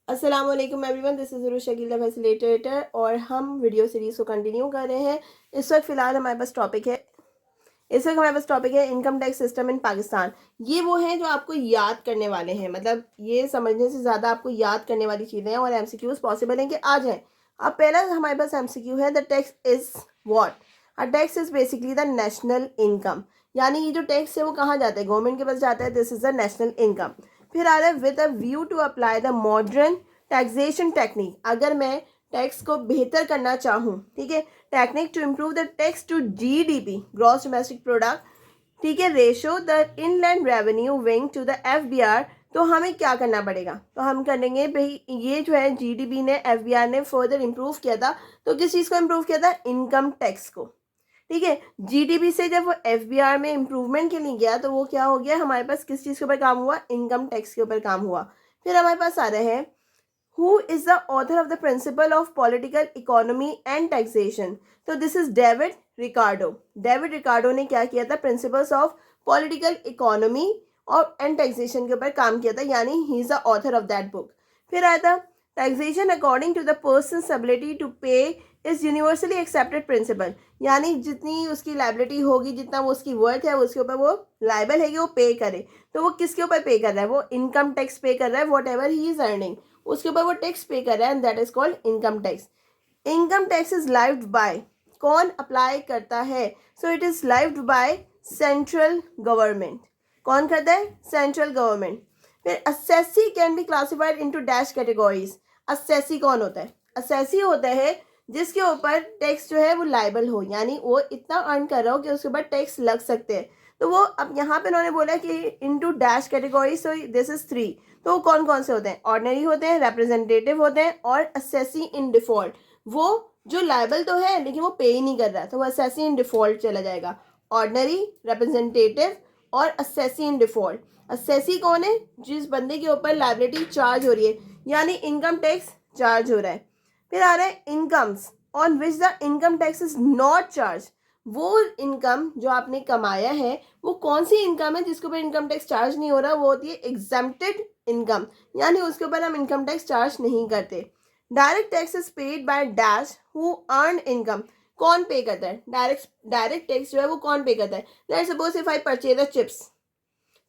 अस्सलाम वालेकुम everyone, this is Urush Shakeel the facilitator और हम वीडियो सीरीज़ को कंटिन्यू कर रहे हैं। इस वक्त फ़िलहाल हमारे पास टॉपिक है income tax system in Pakistan. ये वो हैं जो आपको याद करने वाले हैं, मतलब ये समझने से ज़्यादा आपको याद करने वाली चीज़ें हैं और एमसीक्यूज़ पॉसिबल हैं कि आ जाएँ। अब पहला हमारे पास एमसीक्यू है, the tax is what. A tax is basically the national income, यानी ये जो टैक्स है वो कहाँ जाता है, गवर्नमेंट के पास जाता है। This is the national income. फिर आ रहा है with a view to apply the modern taxation technique. अगर मैं टैक्स को बेहतर करना चाहूँ, ठीक है, technique to improve the tax to GDP, gross domestic product, ठीक है, ratio the inland revenue wing to the FBR, तो हमें क्या करना पड़ेगा, तो हम करेंगे भाई ये जो है जीडीपी ने, एफबीआर ने फर्दर इम्प्रूव किया था, तो किस चीज़ को इम्प्रूव किया था, इनकम टैक्स को। ठीक है, जीडीपी से जब वो एफबीआर में इम्प्रूवमेंट के लिए गया तो वो क्या हो गया, हमारे पास किस चीज़ के ऊपर काम हुआ, इनकम टैक्स के ऊपर काम हुआ। फिर हमारे पास आ रहे हैं Who is the author of the principle of political economy and taxation? तो this is David Ricardo. David Ricardo ने क्या किया था, प्रिंसिपल्स ऑफ पॉलिटिकल इकोनॉमी और एंड टैक्सेशन के ऊपर काम किया था, यानी he is the author of that book. फिर आया था taxation according to the person's ability to pay is universally accepted principle, यानी जितनी उसकी लाइबिलिटी होगी, जितना वो उसकी वर्थ है उसके ऊपर वो लाइबल है कि वो पे करे। तो वो किसके ऊपर पे कर रहा है, वो इनकम टैक्स पे कर रहा है, whatever he is earning उसके ऊपर वो टैक्स पे कर रहा है, and that is called income tax. Income tax is levied by, कौन अप्लाई करता है, so it is levied by central government. कौन करता है, सेंट्रल गवर्नमेंट। फिर assessee can be classified into dash categories. Assessee कौन होता है, असेसी होता है जिसके ऊपर टैक्स जो है वो लाइबल हो, यानी वो इतना अर्न कर रहा हो कि उसके ऊपर टैक्स लग सकते हैं। तो वो अब यहाँ पे उन्होंने बोला कि into dash category, so this is 3। तो वो कौन कौन से होते हैं, ऑर्डिनरी होते हैं, रिप्रेजेंटेटिव होते हैं और असेसी इन डिफॉल्ट। वो जो लाइबल तो है लेकिन वो पे ही नहीं कर रहा, तो वो असेसी इन डिफॉल्ट चला जाएगा। ऑर्डिनरी, रिप्रेजेंटेटिव और असेसी इन डिफॉल्ट। असेसी कौन है, जिस बंदे के ऊपर लाइबिलिटी चार्ज हो रही है, यानी इनकम टैक्स चार्ज हो रहा है। फिर आ रहा है incomes on which the income tax is not charge. वो इनकम जो आपने कमाया है वो कौन सी इनकम है जिसके ऊपर इनकम टैक्स चार्ज नहीं हो रहा, वो होती है एग्जेम्प्टेड इनकम, यानी उसके ऊपर हम इनकम टैक्स चार्ज नहीं करते। Direct tax is paid by dash who earn income. कौन पे करता है, डायरेक्ट टैक्स जो है वो कौन पे करता है। Let's suppose if I purchase the chips,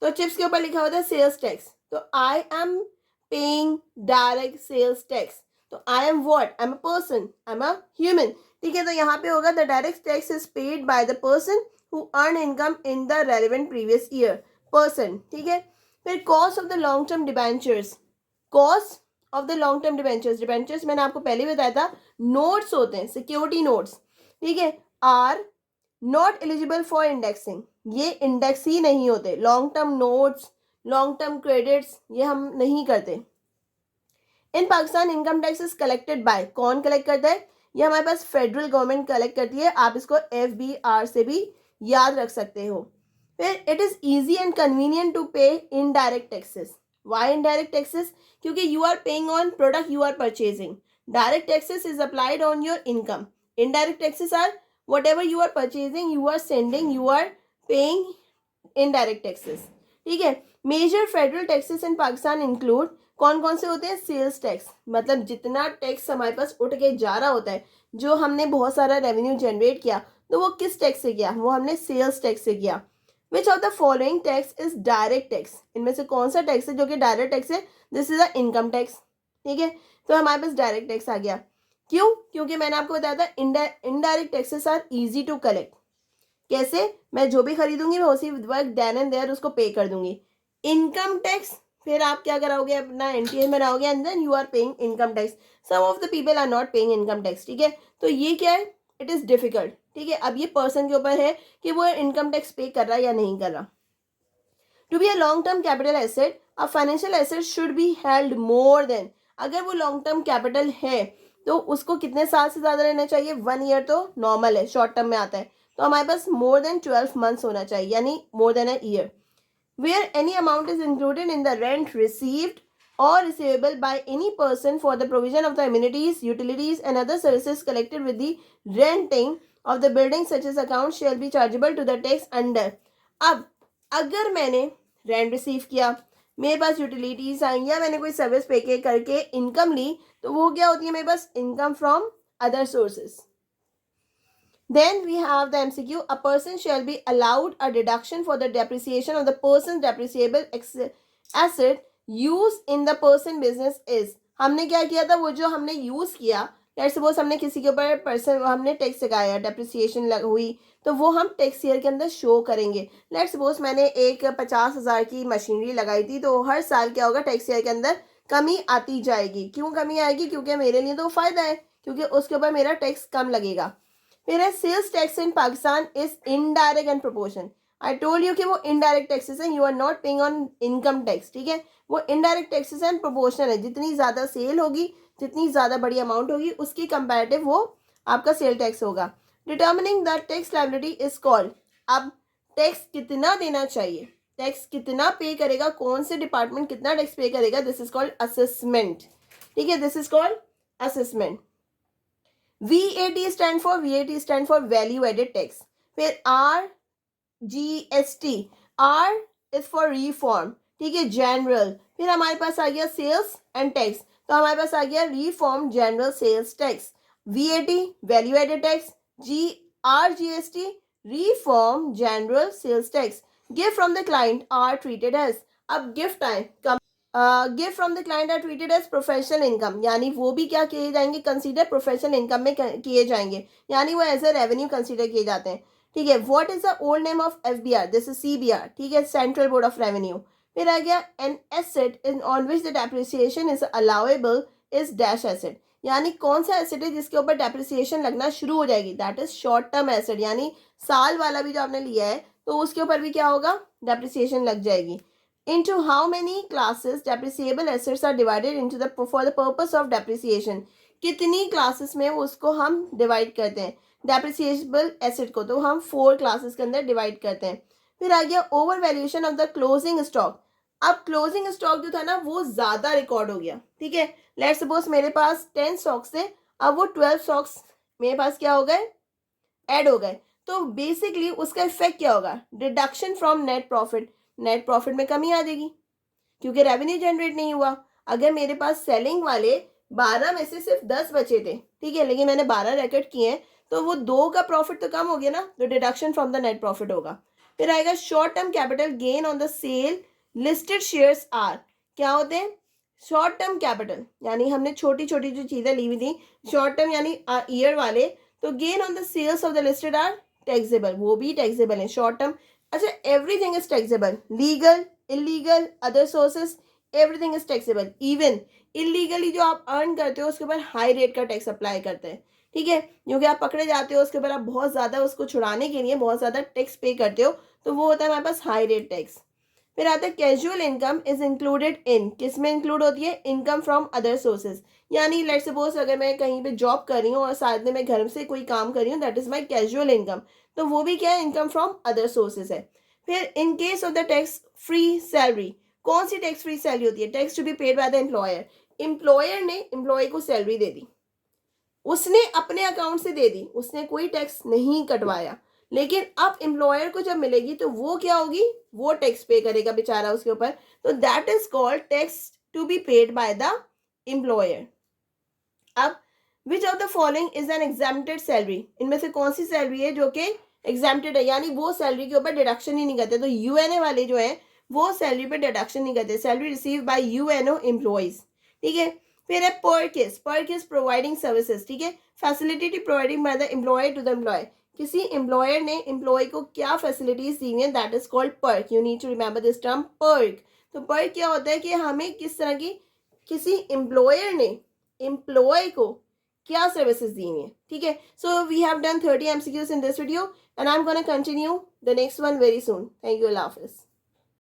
तो चिप्स के ऊपर लिखा होता है सेल्स टैक्स, तो I am paying direct sales tax. तो I am what, I am a person, I am a human. ठीक है, तो यहाँ पे होगा the direct tax is paid by the person who earn income in the relevant previous year, person. ठीक है, फिर cost of the long term debentures. Cost of the long term debentures, debentures मैंने आपको पहले ही बताया था, नोट्स होते हैं, सिक्योरिटी नोट्स। ठीक है, are not eligible for indexing, ये इंडेक्स ही नहीं होते। Long term notes, long term credits, ये हम नहीं करते। In Pakistan income tax is collected by, कौन कलेक्ट करता है, ये हमारे पास फेडरल गवर्नमेंट कलेक्ट करती है। आप इसको एफबीआर से भी याद रख सकते हो। फिर it is easy and convenient to pay indirect taxes. Why indirect taxes, क्योंकि you are paying on product you are purchasing. Direct taxes is applied on your income. Indirect taxes are whatever you are purchasing, you are sending, you are paying indirect taxes। ठीक है, major federal taxes इन Pakistan include, कौन कौन से होते हैं, sales tax, मतलब जितना tax हमारे पास उठ के जा रहा होता है, जो हमने बहुत सारा रेवेन्यू जनरेट किया, तो वो किस टैक्स से किया, वो हमने सेल्स टैक्स से किया। विच of the following tax is direct tax, इनमें से कौन सा टैक्स है जो कि डायरेक्ट टैक्स है, this is the income tax. ठीक है, तो हमारे पास डायरेक्ट टैक्स आ गया। क्यों, क्योंकि मैंने आपको बताया था indirect taxes are easy to collect. कैसे, मैं जो भी खरीदूंगी मैं उसी वक्त देन एंड देयर उसको पे कर दूंगी। इनकम टैक्स, फिर आप क्या कराओगे, अपना एनटीए बनाओगे and then you are paying income tax. Some of the people are not paying income tax. ठीक है, तो ये क्या है, इट इज डिफिकल्ट। ठीक है, अब ये पर्सन के ऊपर है कि वो इनकम टैक्स पे कर रहा है या नहीं कर रहा। To be a long term capital asset, a financial asset should be held more than, अगर वो लॉन्ग टर्म कैपिटल है तो उसको कितने साल से ज़्यादा रहना चाहिए, 1 ईयर तो नॉर्मल है, शॉर्ट टर्म में आता है, तो हमारे पास मोर देन 12 मंथ्स होना चाहिए, यानी more than a year. Where any amount is included in the rent received or receivable by any person for the provision of the amenities, utilities and other services collected with the renting of the building, such as account shall be chargeable to the tax under। अब अगर मैंने rent receive किया, मेरे पास utilities आई या मैंने कोई service पे करके इनकम ली, तो वो क्या होती है मेरे पास, income from other sources. Then we have the MCQ. A person shall be allowed a deduction for the depreciation of the person's depreciable asset used in the person business is. हमने क्या किया था, वो जो हमने यूज किया, let's suppose हमने किसी के ऊपर पर्सन हमने टैक्स लगाया, डेप्रिसिएशन हुई, तो वो हम टैक्स ईयर के अंदर शो करेंगे. लेट्स सपोज मैंने एक 50,000 की मशीनरी लगाई थी, तो हर साल क्या होगा, टैक्स ईयर के अंदर कमी आती जाएगी. क्यों कमी आएगी, क्योंकि मेरे लिए तो फायदा है, क्योंकि उसके ऊपर मेरा टैक्स कम लगेगा. फिर sales tax in Pakistan is indirect and proportion. I told you कि वो इनडायरेक्ट टैक्सेस हैं, you are not paying on income tax. ठीक है, वो इनडायरेक्ट टैक्सेस एंड प्रोपोर्शनल है. जितनी ज़्यादा सेल होगी, जितनी ज़्यादा बड़ी अमाउंट होगी, उसकी कंपैरेटिव वो आपका सेल टैक्स होगा. Determining the tax liability is called. अब टैक्स कितना देना चाहिए, टैक्स कितना पे करेगा, कौन से डिपार्टमेंट कितना टैक्स पे करेगा, दिस इज कॉल्ड असेसमेंट. ठीक है, this is called assessment. VAT stand for value added tax. फिर RGST, R is for reform. ठीक है, जनरल. फिर हमारे पास आ गया सेल्स एंड टैक्स, तो हमारे पास आ गया reform general sales tax. VAT value added tax, RGST reform general sales tax. Gift from the client are treated as. अब गिफ्ट आए, gift from the client are treated as professional income, यानी वो भी क्या किए जाएंगे, कंसीडर प्रोफेशनल इनकम में किए जाएंगे, यानी वो एज ए रेवेन्यू कंसीडर किए जाते हैं. ठीक है, what is the old name of FBR, this is CBR. ठीक है, सेंट्रल बोर्ड ऑफ रेवेन्यू. फिर आ गया an asset in on which the depreciation is allowable is dash asset, यानी कौन सा एसेट है जिसके ऊपर डेप्रिसिएशन लगना शुरू हो जाएगी, that is short term asset, यानी साल वाला भी जो आपने लिया है तो उसके ऊपर भी क्या होगा, डेप्रिसिएशन लग जाएगी. Into how many classes depreciable assets are divided into the for the purpose of depreciation, कितनी क्लासेस में उसको हम डिवाइड करते हैं, डेप्रिसिएबल एसेट को तो हम 4 क्लासेस के अंदर डिवाइड करते हैं. फिर आ गया over valuation of the closing stock. अब क्लोजिंग स्टॉक जो था ना वो ज़्यादा रिकॉर्ड हो गया. ठीक है, लेट्स सपोज मेरे पास 10 स्टॉक्स थे, अब वो 12 स्टॉक्स मेरे पास क्या हो गए, ऐड हो गए. तो बेसिकली उसका इफेक्ट क्या होगा, deduction from net profit. Net profit में कमी आ जाएगी क्योंकि रेवेन्यू जनरेट नहीं हुआ. अगर मेरे पास सेलिंग वाले 12 में से सिर्फ 10 बचे थे, ठीक है, लेकिन मैंने 12 रिकॉर्ड किए हैं, तो वो 2 का प्रॉफिट तो कम हो गया ना, तो deduction from the net profit होगा. फिर आएगा short term capital gain on the sale listed shares are. क्या होते हैं शॉर्ट टर्म कैपिटल, यानी हमने छोटी छोटी जो चीज़ें ली हुई थी, शॉर्ट टर्म यानी ईयर वाले, तो gain on the sales of the listed are taxable, वो भी टैक्सेबल है शॉर्ट टर्म. अच्छा, everything is taxable, legal illegal other sources, everything is taxable. Even illegally जो आप अर्न करते हो उसके ऊपर हाई रेट का टैक्स अप्लाई करते हैं. ठीक है, क्योंकि आप पकड़े जाते हो उसके ऊपर आप बहुत ज़्यादा उसको छुड़ाने के लिए बहुत ज़्यादा टैक्स पे करते हो, तो वो होता है हमारे पास हाई रेट टैक्स. फिर आता है कैजुअल इनकम इज इंक्लूडेड इन, किस में इंक्लूड होती है, इनकम फ्रॉम अदर सोर्सेज. यानी लेट्स सपोज अगर मैं कहीं पे जॉब कर रही हूँ और साथ में मैं घर से कोई काम कर रही हूँ, that is my casual income, तो वो भी क्या है, इनकम फ्रॉम अदर सोर्सेज है. फिर in case of the tax free salary, कौन सी टैक्स फ्री सैलरी होती है, tax to be paid by the employer. Employer ने एम्प्लॉय को सैलरी दे दी, उसने अपने अकाउंट से दे दी, उसने कोई टैक्स नहीं कटवाया, लेकिन अब एम्प्लॉयर को जब मिलेगी तो वो क्या होगी, वो टैक्स पे करेगा बेचारा उसके ऊपर, तो that is called tax to be paid by the employer. अब which of the following is an exempted salary, इनमें से कौन सी सैलरी है जो कि एग्जाम्प्टेड है, यानी वो सैलरी के ऊपर डिडक्शन ही नहीं करते. तो UNO वाले जो है वो सैलरी पे डिडक्शन नहीं करते, salary receive by UNO employees. ठीक है, फिर है पर केस प्रोवाइडिंग सर्विसेज. ठीक है, facility providing by the employer to the employee, किसी एम्प्लॉयर ने एम्प्लॉय को क्या फैसिलिटीज दी हैं, that is called perk. You need to remember this term perk. तो पर्क क्या होता है कि हमें किस तरह की किसी एम्प्लॉयर ने एम्प्लॉय को क्या सर्विसेज दी हैं. ठीक है, so we have done 30 MCQs in this video and I'm going to continue the next one very soon. Thank you. Allah Hafiz.